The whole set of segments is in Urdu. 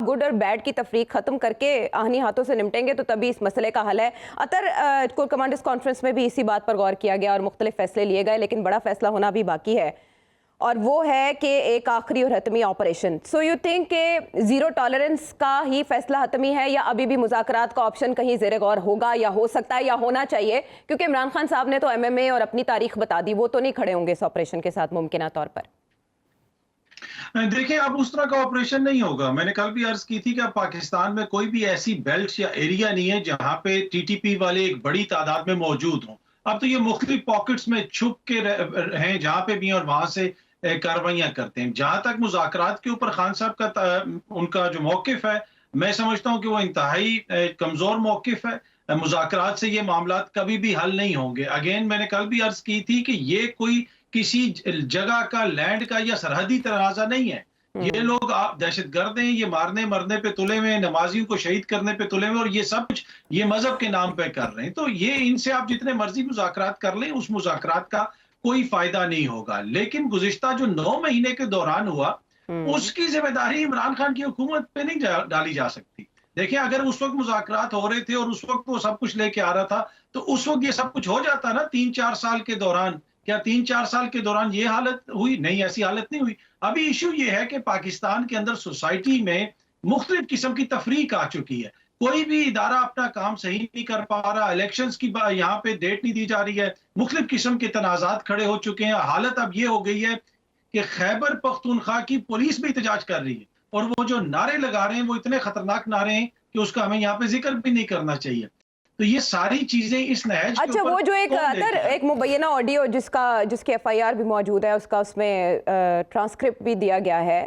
گڈ اور بیڈ کی تفریق ختم کر کے آہنی ہاتھوں سے نمٹیں گے تو تبھی اس مسئلے کا حل ہے. اطہر، کور کمانڈرز کانفرنس میں بھی اسی بات پر غور کیا گیا اور مختلف فیصلے لیے گئے، لیکن بڑا فیصلہ ہونا بھی باقی ہے اور وہ ہے کہ ایک آخری اور حتمی آپریشن. سو یو تھنک کہ زیرو ٹالرنس کا ہی فیصلہ حتمی ہے یا ابھی بھی مذاکرات کا آپشن کہیں زیر غور ہوگا یا ہو سکتا ہے یا ہونا چاہیے؟ کیونکہ عمران خان صاحب نے تو ایم ایم اے اور اپنی تاریخ بتا دی، وہ تو نہیں کھڑے ہوں گے اس آپریشن کے ساتھ ممکنہ طور پر. دیکھیں، اب اس طرح کا آپریشن نہیں ہوگا. میں نے کل بھی عرض کی تھی کہ پاکستان میں کوئی بھی ایسی بیلٹ یا ایریا نہیں ہے جہاں پہ ٹی ٹی پی والے ایک بڑی تعداد میں موجود ہوں. اب تو یہ مختلف پاکٹس میں چھپ کے ہیں جہاں پہ بھی، اور وہاں سے کارروائیاں کرتے ہیں. جہاں تک مذاکرات کے اوپر خان صاحب کا ان کا جو موقف ہے، میں سمجھتا ہوں کہ وہ انتہائی کمزور موقف ہے. مذاکرات سے یہ معاملات کبھی بھی حل نہیں ہوں گے. اگین میں نے کل بھی عرض کی تھی کہ یہ کوئی کسی جگہ کا، لینڈ کا یا سرحدی تنازع نہیں ہے. یہ لوگ دہشت گرد ہیں، یہ مارنے مرنے پہ تلے ہوئے ہیں، نمازیوں کو شہید کرنے پہ تلے ہوئے، اور یہ سب کچھ یہ مذہب کے نام پہ کر رہے ہیں. تو یہ ان سے آپ جتنے مرضی مذاکرات کر لیں، اس مذاکرات کا کوئی فائدہ نہیں ہوگا. لیکن گزشتہ جو 9 مہینے کے دوران ہوا، اس کی ذمہ داری عمران خان کی حکومت پہ نہیں ڈالی جا سکتی. دیکھیں، اگر اس وقت مذاکرات ہو رہے تھے اور اس وقت وہ سب کچھ لے کے آ رہا تھا تو اس وقت یہ سب کچھ ہو جاتا نا 3-4 سال کے دوران. کیا 3-4 سال کے دوران یہ حالت ہوئی؟ نہیں، ایسی حالت نہیں ہوئی. ابھی ایشو یہ ہے کہ پاکستان کے اندر سوسائٹی میں مختلف قسم کی تفریق آ چکی ہے. کوئی بھی ادارہ اپنا کام صحیح نہیں کر پا رہا. الیکشنز کی یہاں پہ ڈیٹ نہیں دی جا رہی ہے. مختلف قسم کے تنازعات کھڑے ہو چکے ہیں. حالت اب یہ ہو گئی ہے کہ خیبر پختونخوا کی پولیس بھی احتجاج کر رہی ہے، اور وہ جو نعرے لگا رہے ہیں وہ اتنے خطرناک نعرے ہیں کہ اس کا ہمیں یہاں پہ ذکر بھی نہیں کرنا چاہیے. تو یہ ساری چیزیں اس نہج کے اچھا، وہ جو ایک مبینہ آڈیو جس کے ایف آئی آر بھی موجود ہے، اس میں ٹرانسکرپٹ بھی دیا گیا ہے،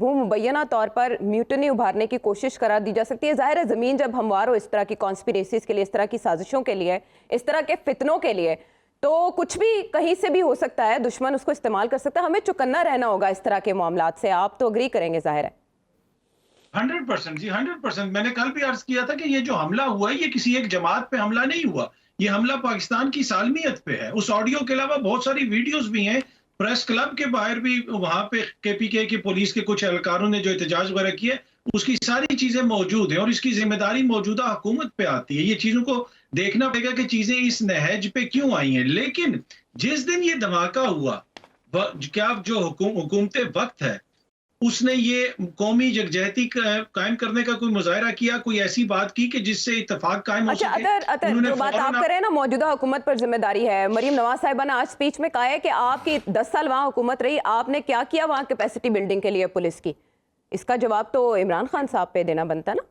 وہ مبینہ طور پر میوٹنی ابھارنے کی کوشش قرار دی جا سکتی ہے. ظاہر ہے زمین جب ہموار ہو اس طرح کی کانسپیریسیز کے لیے، اس طرح کی سازشوں کے لیے، اس طرح کے فتنوں کے لیے، تو کچھ بھی کہیں سے بھی ہو سکتا ہے. دشمن اس کو استعمال کر سکتا ہے. ہمیں چوکنا رہنا ہوگا اس طرح کے معاملات سے. آپ تو اگری کریں گے ظاہر ہے. 100% جی 100%. میں نے کل بھی عرض کیا تھا کہ یہ جو حملہ ہوا ہے یہ کسی ایک جماعت پہ حملہ نہیں ہوا. یہ حملہ پاکستان کی سالمیت پہ ہے. اس آڈیو کے علاوہ بہت ساری ویڈیوز بھی ہیں. پریس کلب کے باہر بھی وہاں پہ کے پی کے پولیس کے کچھ اہلکاروں نے جو احتجاج وغیرہ کیا، اس کی ساری چیزیں موجود ہیں، اور اس کی ذمہ داری موجودہ حکومت پہ آتی ہے. یہ چیزوں کو دیکھنا پڑے گا کہ چیزیں اس نہج پہ کیوں آئی ہیں. لیکن جس دن یہ دھماکہ ہوا، کیا جو حکومت وقت ہے اس نے یہ قومی یکجہتی قائم کرنے کا کوئی مظاہرہ کیا، کوئی ایسی بات کی کہ جس سے اتفاق قائم ہو سکے؟ اچھا، جو بات آپ کریں نا موجودہ حکومت پر ذمہ داری ہے. مریم نواز صاحبہ نے آج سپیچ میں کہا ہے کہ آپ کی 10 سال وہاں حکومت رہی، آپ نے کیا کیا وہاں کیپیسٹی بلڈنگ کے لیے پولیس کی؟ اس کا جواب تو عمران خان صاحب پہ دینا بنتا نا.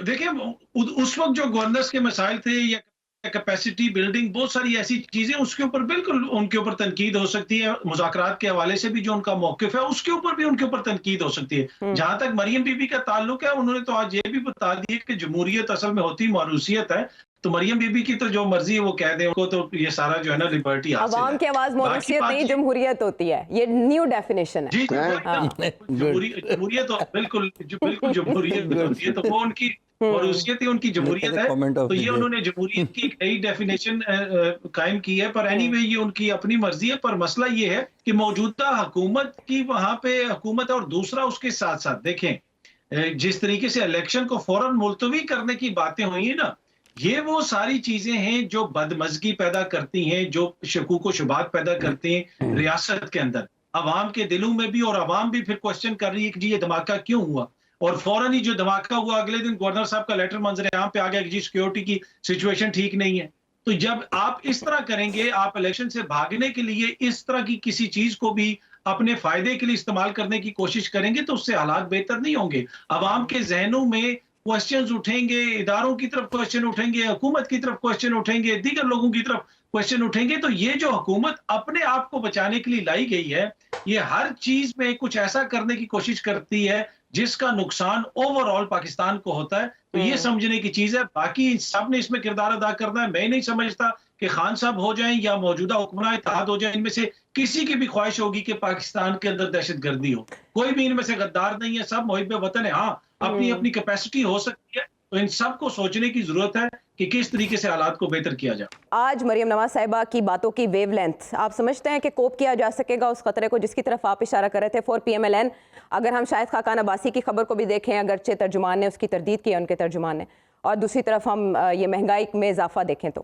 دیکھیں، اس وقت جو گورنرز کے مسائل تھے یا کیپیسٹی بلڈنگ، بہت ساری ایسی چیزیں، اس کے اوپر بالکل ان کے اوپر تنقید ہو سکتی ہے. مذاکرات کے حوالے سے بھی جو ان کا موقف ہے اس کے اوپر بھی ان کے اوپر تنقید ہو سکتی ہے. جہاں تک مریم بی بی کا تعلق ہے، انہوں نے تو آج یہ بھی بتا دیا کہ جمہوریت اصل میں ہوتی موروثیت ہے. تو مریم بی بی کی تو جو مرضی ہے وہ کہہ دیں، ان کو تو یہ سارا جو ہے نا لبرٹی حاصل ہے. عوام کی آواز موروثیت نہیں، جمہوریت ہوتی ہے. یہ نیو ڈیفینیشن ہے. جی جمہوریت تو بالکل جمہوریت ہوتی ہے، تو وہ ان کی موروثیت ہی ان کی جمہوریت ہے. تو یہ انہوں نے جمہوریت کی ایک نئی ڈیفینیشن قائم کی ہے. پر اینی وے یہ ان کی اپنی مرضی ہے. پر مسئلہ یہ ہے کہ موجودہ حکومت کی وہاں پہ حکومت، اور دوسرا اس کے ساتھ ساتھ دیکھیں جس طریقے سے الیکشن کو فوراً ملتوی کرنے کی باتیں ہوئی ہیں نا، یہ وہ ساری چیزیں ہیں جو بدمزگی پیدا کرتی ہیں، جو شکوک و شبہات پیدا کرتی ہیں ریاست کے اندر، عوام کے دلوں میں بھی. اور عوام بھی پھر کوشچن کر رہی ہے کہ جی یہ دھماکہ کیوں ہوا. اور فوراً ہی جو دھماکہ ہوا، اگلے دن گورنر صاحب کا لیٹر منظر عام پہ آ گیا کہ جی سیکیورٹی کی سچویشن ٹھیک نہیں ہے. تو جب آپ اس طرح کریں گے، آپ الیکشن سے بھاگنے کے لیے اس طرح کی کسی چیز کو بھی اپنے فائدے کے لیے استعمال کرنے کی کوشش کریں گے تو اس سے حالات بہتر نہیں ہوں گے. عوام کے ذہنوں میں کوشچنز اٹھیں گے، اداروں کی طرف کوشچن اٹھیں گے، حکومت کی طرف کوشچن اٹھیں گے، دیگر لوگوں کی طرف کوشچن اٹھیں گے. تو یہ جو حکومت اپنے آپ کو بچانے کے لیے لائی گئی ہے، یہ ہر چیز میں کچھ ایسا کرنے کی کوشش کرتی ہے جس کا نقصان اوور آل پاکستان کو ہوتا ہے. تو یہ سمجھنے کی چیز ہے. باقی سب نے اس میں کردار ادا کرنا ہے. میں نہیں سمجھتا کہ خان صاحب ہو جائیں یا موجودہ حکمراں اتحاد ہو جائیں، ان میں سے کسی کی بھی خواہش ہوگی کہ پاکستان کے اندر دہشت گردی ہو. کوئی بھی ان میں سے غدار نہیں ہے. سب محب وطن ہے. ہاں، اپنی اپنی کیپیسٹی ہو سکتی ہے، تو ان سب کو سوچنے کی ضرورت ہے کہ کس طریقے سے حالات کو بہتر کیا جائے. آج مریم نواز صاحبہ کی باتوں کی ویو لینتھ آپ سمجھتے ہیں کہ کوپ کیا جا سکے گا اس خطرے کو جس کی طرف آپ اشارہ کر رہے تھے 4 PMLN؟ اگر ہم شاہد خاقان عباسی کی خبر کو بھی دیکھیں، اگرچہ ترجمان نے اس کی تردید کی ہے، ان کے ترجمان نے، اور دوسری طرف ہم یہ مہنگائی میں اضافہ دیکھیں تو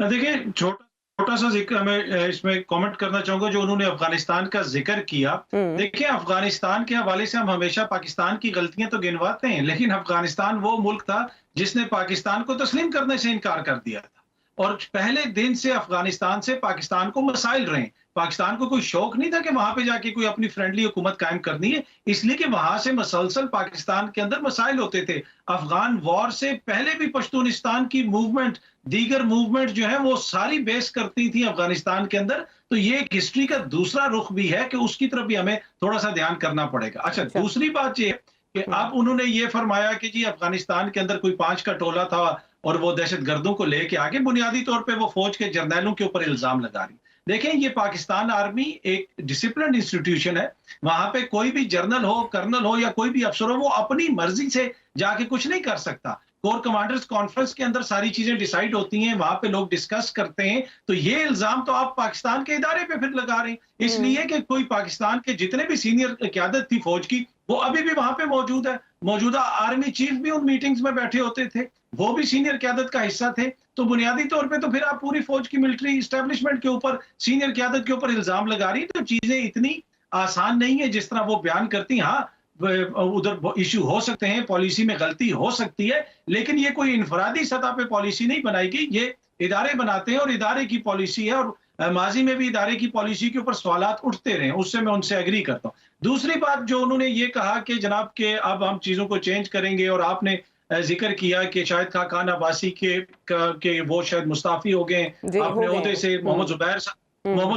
دیکھیں چھوٹا سا ذکر میں اس میں کامنٹ کرنا چاہوں گا جو انہوں نے افغانستان کا ذکر کیا. دیکھیں افغانستان کے حوالے سے ہم ہمیشہ پاکستان کی غلطیاں تو گنواتے ہیں، لیکن افغانستان وہ ملک تھا جس نے پاکستان کو تسلیم کرنے سے انکار کر دیا تھا، اور پہلے دن سے افغانستان سے پاکستان کو مسائل رہے. پاکستان کو کوئی شوق نہیں تھا کہ وہاں پہ جا کے کوئی اپنی فرینڈلی حکومت قائم کرنی ہے، اس لیے کہ وہاں سے مسلسل پاکستان کے اندر مسائل ہوتے تھے. افغان وار سے پہلے بھی پشتونستان کی موومنٹ، دیگر موومنٹ جو ہے وہ ساری بیس کرتی تھی افغانستان کے اندر. تو یہ ایک ہسٹری کا دوسرا رخ بھی ہے کہ اس کی طرف بھی ہمیں تھوڑا سا دھیان کرنا پڑے گا. اچھا دوسری بات یہ کہ اب انہوں نے یہ فرمایا کہ جی افغانستان کے اندر کوئی 5 کا ٹولہ تھا اور وہ دہشت گردوں کو لے کے آگے بنیادی طور پہ وہ فوج کے جرنیلوں کے اوپر الزام لگا رہی. دیکھیں یہ پاکستان آرمی ایک ڈسپلنڈ انسٹیٹیوشن ہے، وہاں پہ کوئی بھی جرنل ہو، کرنل ہو یا کوئی بھی افسر ہو وہ اپنی مرضی سے جا کے کچھ نہیں کر سکتا. کور کمانڈرز کانفرنس کے اندر ساری چیزیں ڈیسائیڈ ہوتی ہیں، وہاں پہ لوگ ڈسکس کرتے ہیں. تو یہ الزام تو آپ پاکستان کے ادارے پہ پھر لگا رہے ہیں، اس لیے کہ کوئی پاکستان کے جتنے بھی سینئر قیادت تھی فوج کی وہ ابھی بھی وہاں پہ موجود ہے. موجودہ آرمی چیف بھی ان میٹنگز میں بیٹھے ہوتے تھے، وہ بھی سینئر قیادت کا حصہ تھے. تو بنیادی طور پہ تو پھر آپ پوری فوج کی ملٹری اسٹیبلشمنٹ کے اوپر، سینئر قیادت کے اوپر الزام لگا رہی. تو چیزیں اتنی آسان نہیں ہے جس طرح وہ بیان کرتی. ہاں ادھر ایشو ہو سکتے ہیں، پالیسی میں غلطی ہو سکتی ہے، لیکن یہ کوئی انفرادی سطح پہ پالیسی نہیں بنائی گئی، یہ ادارے بناتے ہیں اور ادارے کی پالیسی ہے. اور ماضی میں بھی ادارے کی پالیسی کے اوپر سوالات اٹھتے رہے، اس سے میں ان سے ایگری کرتا ہوں. دوسری بات جو انہوں نے یہ کہا کہ جناب کہ اب ہم چیزوں کو چینج کریں گے، اور آپ نے ذکر کیا کہ شاہد خاقان عباسی کے وہ شاید مستعفی ہو گئے اپنے عہدے سے. محمد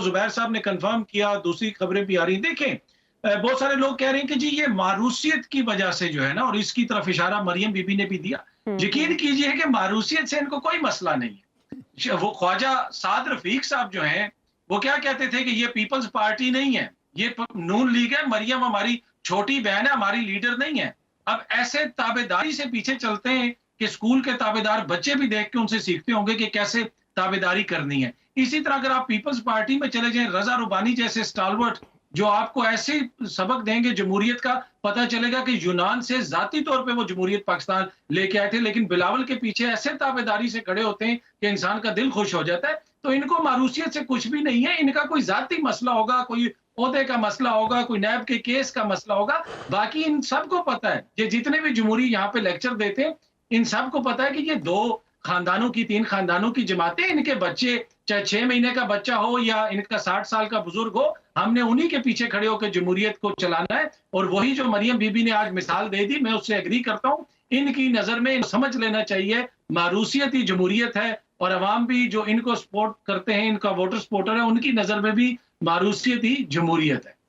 زبیر صاحب نے کنفرم کیا، دوسری خبریں بھی آ رہی. دیکھیں بہت سارے لوگ کہہ رہے ہیں کہ جی یہ ماروثیت کی وجہ سے جو ہے نا، اور اس کی طرف اشارہ مریم بی بی نے بھی دیا. یقین کیجئے کہ ماروثیت سے ان کو کوئی مسئلہ نہیں ہے. وہ خواجہ سعد رفیق صاحب جو ہیں وہ کیا کہتے تھے کہ یہ پیپلز پارٹی نہیں ہے، یہ نون لیگ ہے، مریم ہماری چھوٹی بہن ہے، ہماری لیڈر نہیں ہے. اب ایسے تابعداری سے پیچھے چلتے ہیں کہ اسکول کے تابعدار بچے بھی دیکھ کے ان سے سیکھتے ہوں گے کہ کیسے تابعداری کرنی ہے. اسی طرح اگر آپ پیپلز پارٹی میں چلے جائیں، رضا ربانی جیسے سٹالورٹ جو آپ کو ایسے سبق دیں گے جمہوریت کا، پتہ چلے گا کہ یونان سے ذاتی طور پہ وہ جمہوریت پاکستان لے کے آئے تھے، لیکن بلاول کے پیچھے ایسے تابعداری سے کھڑے ہوتے ہیں کہ انسان کا دل خوش ہو جاتا ہے. تو ان کو ماروثیت سے کچھ بھی نہیں ہے. ان کا کوئی ذاتی مسئلہ ہوگا، کوئی عہدے کا مسئلہ ہوگا، کوئی نیب کے کیس کا مسئلہ ہوگا. باقی ان سب کو پتہ ہے، یہ جتنے بھی جمہوری یہاں پہ لیکچر دیتے ہیں ان سب کو پتہ ہے کہ یہ 2 خاندانوں کی 3 خاندانوں کی جماعتیں، ان کے بچے چاہے 6 مہینے کا بچہ ہو یا ان کا 60 سال کا بزرگ ہو، ہم نے انہی کے پیچھے کھڑے ہو کے جمہوریت کو چلانا ہے. اور وہی جو مریم بی بی نے آج مثال دے دی، میں اس سے ایگری کرتا ہوں. ان کی نظر میں سمجھ لینا چاہیے ماروثیت ہی جمہوریت ہے، اور عوام بھی جو ان کو سپورٹ کرتے ہیں، ان کا ووٹر سپورٹر ہے، ان کی نظر میں بھی ماروثیت ہی جمہوریت ہے.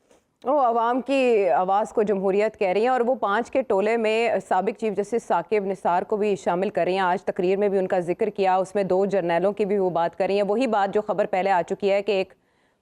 وہ عوام کی آواز کو جمہوریت کہہ رہی ہیں، اور وہ 5 کے ٹولے میں سابق چیف جسٹس ثاقب نثار کو بھی شامل کر رہی ہیں. آج تقریر میں بھی ان کا ذکر کیا، اس میں 2 جرنیلوں کی بھی وہ بات کر رہی ہیں. وہی بات جو خبر پہلے آ چکی ہے کہ ایک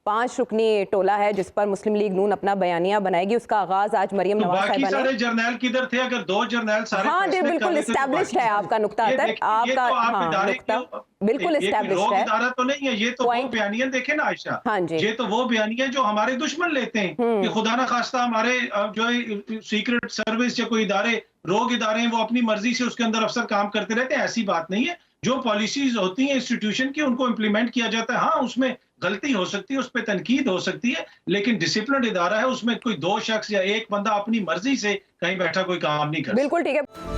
5 رکنی ٹولہ ہے جس پر مسلم لیگ نون اپنا بیانیہ بنائے گی. اس کا آغاز آج مریم نواز صاحبہ نے. باقی سارے جرنیل کدھر تھے؟ اگر 2 جرنیل سارے ہاں جی بالکل اسٹیبلشڈ ہے آپ کا نقطہ اتر، آپ کا نقطہ بالکل اسٹیبلشڈ ہے. ادارہ تو نہیں ہے یہ، تو وہ بیانیہ دیکھیں نا عائشہ، یہ تو وہ بیانیہ جو ہمارے دشمن لیتے ہیں کہ خدا نہ خواستہ ہمارے جو ہے سیکرٹ سروس یا کوئی ادارے، روگ ادارے ہیں، وہ اپنی مرضی سے اس کے اندر افسر کام کرتے رہتے ہیں. ایسی بات نہیں ہے. جو پالیسیز ہوتی ہیں انسٹیٹیوشن کی ان کو امپلیمنٹ کیا جاتا ہے. ہاں اس میں غلطی ہو سکتی ہے، اس پہ تنقید ہو سکتی ہے، لیکن ڈسپلنڈ ادارہ ہے، اس میں کوئی 2 شخص یا 1 بندہ اپنی مرضی سے کہیں بیٹھا کوئی کام نہیں کرتا. بالکل ٹھیک ہے.